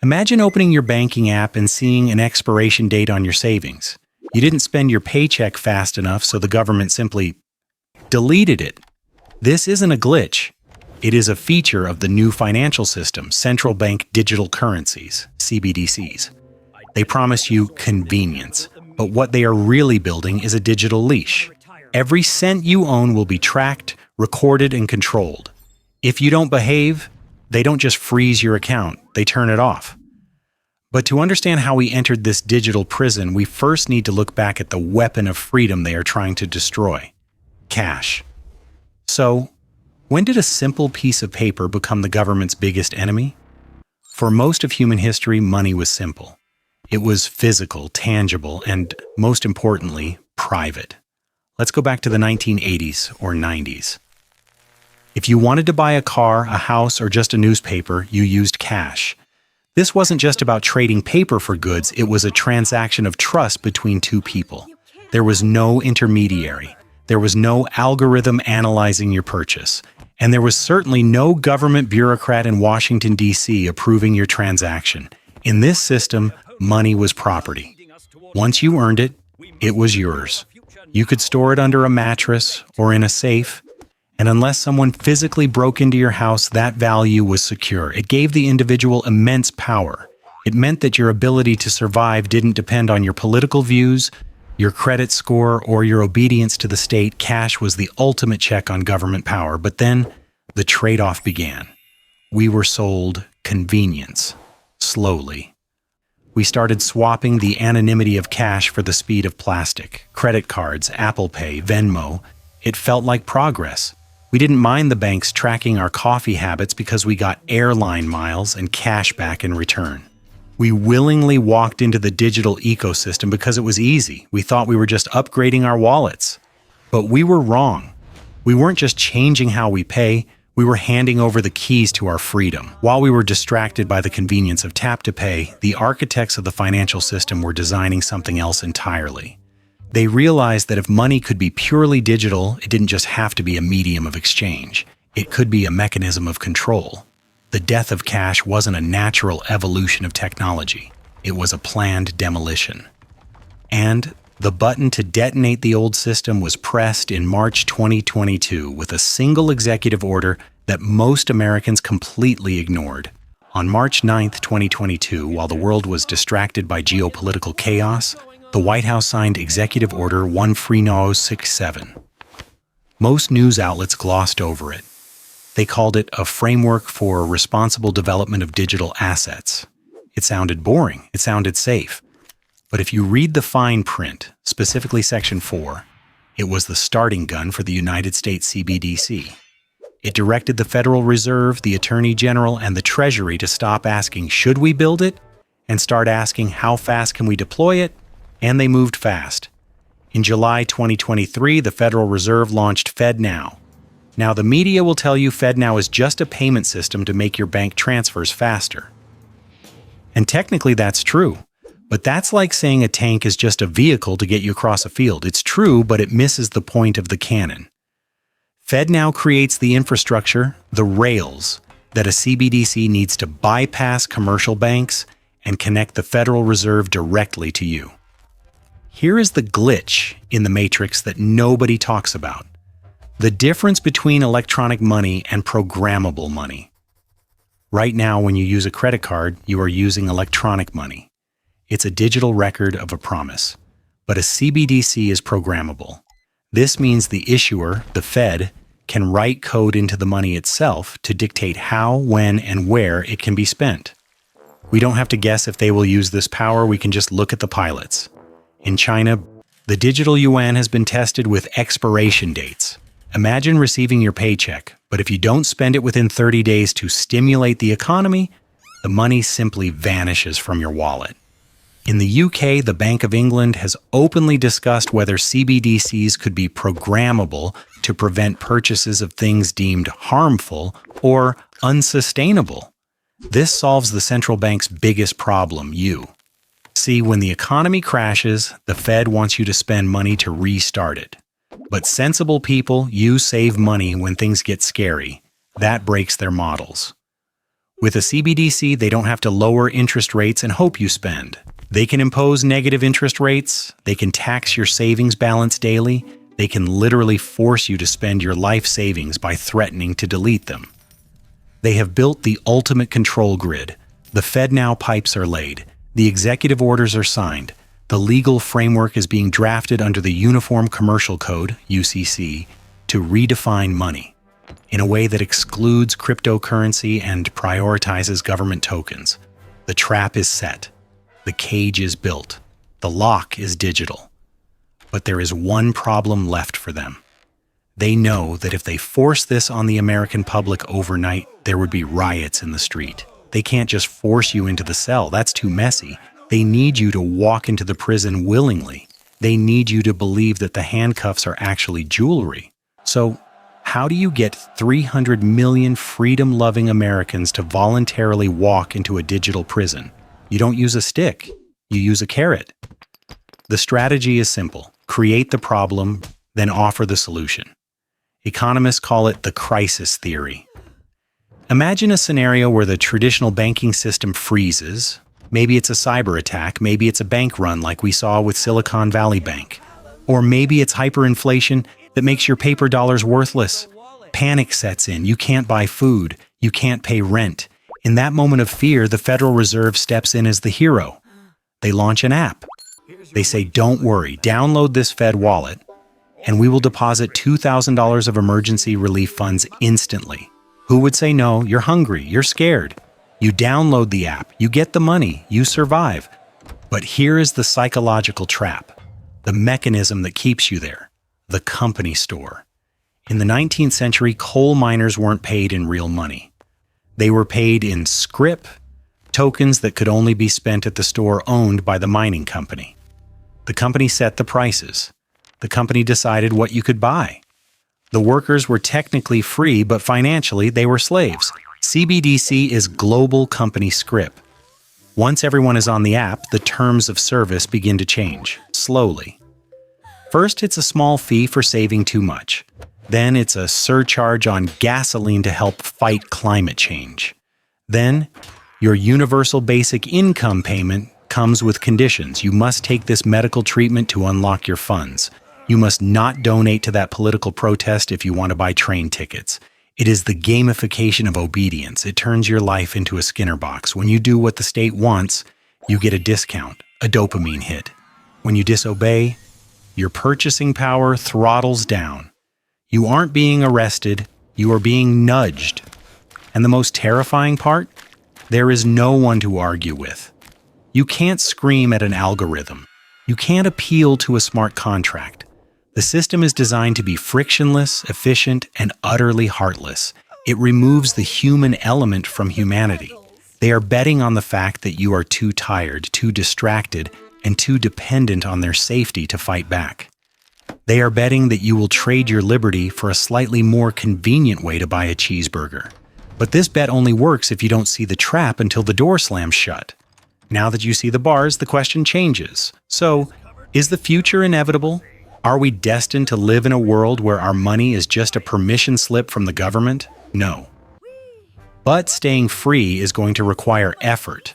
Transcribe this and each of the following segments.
Imagine opening your banking app and seeing an expiration date on your savings. You didn't spend your paycheck fast enough, so the government simply deleted it. This isn't a glitch. It is a feature of the new financial system, central bank digital currencies, CBDCs. They promise you convenience, but what they are really building is a digital leash. Every cent you own will be tracked, recorded, and controlled. If you don't behave, they don't just freeze your account, they turn it off. But to understand how we entered this digital prison, we first need to look back at the weapon of freedom they are trying to destroy: cash. So, when did a simple piece of paper become the government's biggest enemy? For most of human history, money was simple. It was physical, tangible, and, most importantly, private. Let's go back to the 1980s or 90s. If you wanted to buy a car, a house, or just a newspaper, you used cash. This wasn't just about trading paper for goods, it was a transaction of trust between two people. There was no intermediary. There was no algorithm analyzing your purchase. And there was certainly no government bureaucrat in Washington, D.C. approving your transaction. In this system, money was property. Once you earned it, it was yours. You could store it under a mattress or in a safe, and unless someone physically broke into your house, that value was secure. It gave the individual immense power. It meant that your ability to survive didn't depend on your political views, your credit score, or your obedience to the state. Cash was the ultimate check on government power. But then the trade-off began. We were sold convenience, slowly. We started swapping the anonymity of cash for the speed of plastic. Credit cards, Apple Pay, Venmo. It felt like progress. We didn't mind the banks tracking our coffee habits because we got airline miles and cash back in return. We willingly walked into the digital ecosystem because it was easy. We thought we were just upgrading our wallets. But we were wrong. We weren't just changing how we pay, we were handing over the keys to our freedom. While we were distracted by the convenience of tap to pay, the architects of the financial system were designing something else entirely. They realized that if money could be purely digital, it didn't just have to be a medium of exchange. It could be a mechanism of control. The death of cash wasn't a natural evolution of technology. It was a planned demolition. And the button to detonate the old system was pressed in March 2022 with a single executive order that most Americans completely ignored. On March 9, 2022, while the world was distracted by geopolitical chaos, the White House signed Executive Order 13067. Most news outlets glossed over it. They called it a framework for responsible development of digital assets. It sounded boring. It sounded safe. But if you read the fine print, specifically Section 4, it was the starting gun for the United States CBDC. It directed the Federal Reserve, the Attorney General, and the Treasury to stop asking, should we build it? And start asking, how fast can we deploy it? And they moved fast. In July 2023, the Federal Reserve launched FedNow. Now, the media will tell you FedNow is just a payment system to make your bank transfers faster. And technically that's true. But that's like saying a tank is just a vehicle to get you across a field. It's true, but it misses the point of the cannon. FedNow creates the infrastructure, the rails, that a CBDC needs to bypass commercial banks and connect the Federal Reserve directly to you. Here is the glitch in the matrix that nobody talks about. The difference between electronic money and programmable money. Right now, when you use a credit card, you are using electronic money. It's a digital record of a promise. But a CBDC is programmable. This means the issuer, the Fed, can write code into the money itself to dictate how, when, and where it can be spent. We don't have to guess if they will use this power, we can just look at the pilots. In China, the digital yuan has been tested with expiration dates. Imagine receiving your paycheck, but if you don't spend it within 30 days to stimulate the economy, the money simply vanishes from your wallet. In the UK, the Bank of England has openly discussed whether CBDCs could be programmable to prevent purchases of things deemed harmful or unsustainable. This solves the central bank's biggest problem, you. See, when the economy crashes, the Fed wants you to spend money to restart it. But sensible people, you save money when things get scary. That breaks their models. With a CBDC, they don't have to lower interest rates and hope you spend. They can impose negative interest rates, they can tax your savings balance daily, they can literally force you to spend your life savings by threatening to delete them. They have built the ultimate control grid. The FedNow pipes are laid, the executive orders are signed, the legal framework is being drafted under the Uniform Commercial Code, UCC, to redefine money in a way that excludes cryptocurrency and prioritizes government tokens. The trap is set. The cage is built. The lock is digital. But there is one problem left for them. They know that if they force this on the American public overnight, there would be riots in the street. They can't just force you into the cell. That's too messy. They need you to walk into the prison willingly. They need you to believe that the handcuffs are actually jewelry. So, how do you get 300 million freedom-loving Americans to voluntarily walk into a digital prison? You don't use a stick. You use a carrot. The strategy is simple. Create the problem, then offer the solution. Economists call it the crisis theory. Imagine a scenario where the traditional banking system freezes. Maybe it's a cyber attack, maybe it's a bank run like we saw with Silicon Valley Bank. Or maybe it's hyperinflation that makes your paper dollars worthless. Panic sets in, you can't buy food, you can't pay rent. In that moment of fear, the Federal Reserve steps in as the hero. They launch an app. They say, don't worry, download this Fed wallet, and we will deposit $2,000 of emergency relief funds instantly. Who would say no? You're hungry, you're scared. You download the app, you get the money, you survive. But here is the psychological trap, the mechanism that keeps you there, the company store. In the 19th century, coal miners weren't paid in real money. They were paid in scrip, tokens that could only be spent at the store owned by the mining company. The company set the prices. The company decided what you could buy. The workers were technically free, but financially they were slaves. CBDC is global company scrip. Once everyone is on the app, the terms of service begin to change, slowly. First, it's a small fee for saving too much. Then it's a surcharge on gasoline to help fight climate change. Then, your universal basic income payment comes with conditions. You must take this medical treatment to unlock your funds. You must not donate to that political protest if you want to buy train tickets. It is the gamification of obedience. It turns your life into a Skinner box. When you do what the state wants, you get a discount, a dopamine hit. When you disobey, your purchasing power throttles down. You aren't being arrested, you are being nudged. And the most terrifying part? There is no one to argue with. You can't scream at an algorithm. You can't appeal to a smart contract. The system is designed to be frictionless, efficient, and utterly heartless. It removes the human element from humanity. They are betting on the fact that you are too tired, too distracted, and too dependent on their safety to fight back. They are betting that you will trade your liberty for a slightly more convenient way to buy a cheeseburger. But this bet only works if you don't see the trap until the door slams shut. Now that you see the bars, the question changes. So, is the future inevitable? Are we destined to live in a world where our money is just a permission slip from the government? No. But staying free is going to require effort.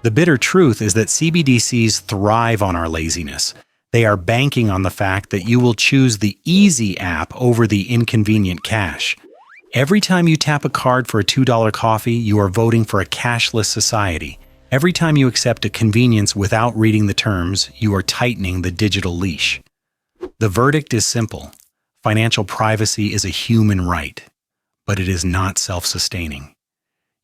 The bitter truth is that CBDCs thrive on our laziness. They are banking on the fact that you will choose the easy app over the inconvenient cash. Every time you tap a card for a $2 coffee, you are voting for a cashless society. Every time you accept a convenience without reading the terms, you are tightening the digital leash. The verdict is simple. Financial privacy is a human right, but it is not self-sustaining.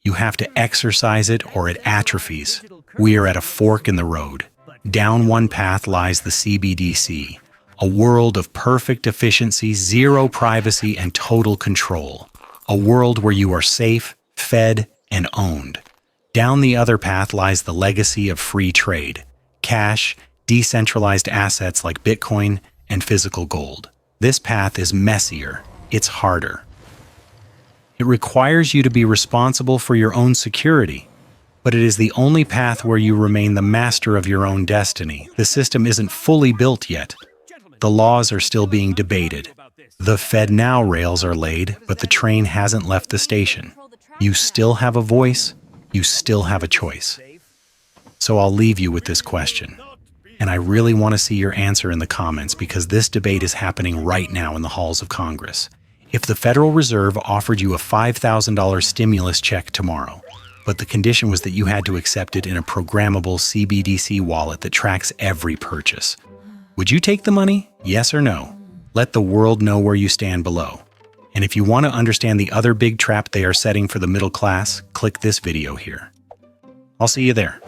You have to exercise it or it atrophies. We are at a fork in the road. Down one path lies the CBDC, a world of perfect efficiency, zero privacy, and total control. A world where you are safe, fed, and owned. Down the other path lies the legacy of free trade, cash, decentralized assets like Bitcoin, and physical gold. This path is messier, it's harder. It requires you to be responsible for your own security, but it is the only path where you remain the master of your own destiny. The system isn't fully built yet. The laws are still being debated. The FedNow rails are laid, but the train hasn't left the station. You still have a voice, you still have a choice. So I'll leave you with this question. And I really want to see your answer in the comments because this debate is happening right now in the halls of Congress. If the Federal Reserve offered you a $5,000 stimulus check tomorrow, but the condition was that you had to accept it in a programmable CBDC wallet that tracks every purchase, would you take the money? Yes or no? Let the world know where you stand below. And if you want to understand the other big trap they are setting for the middle class, click this video here. I'll see you there.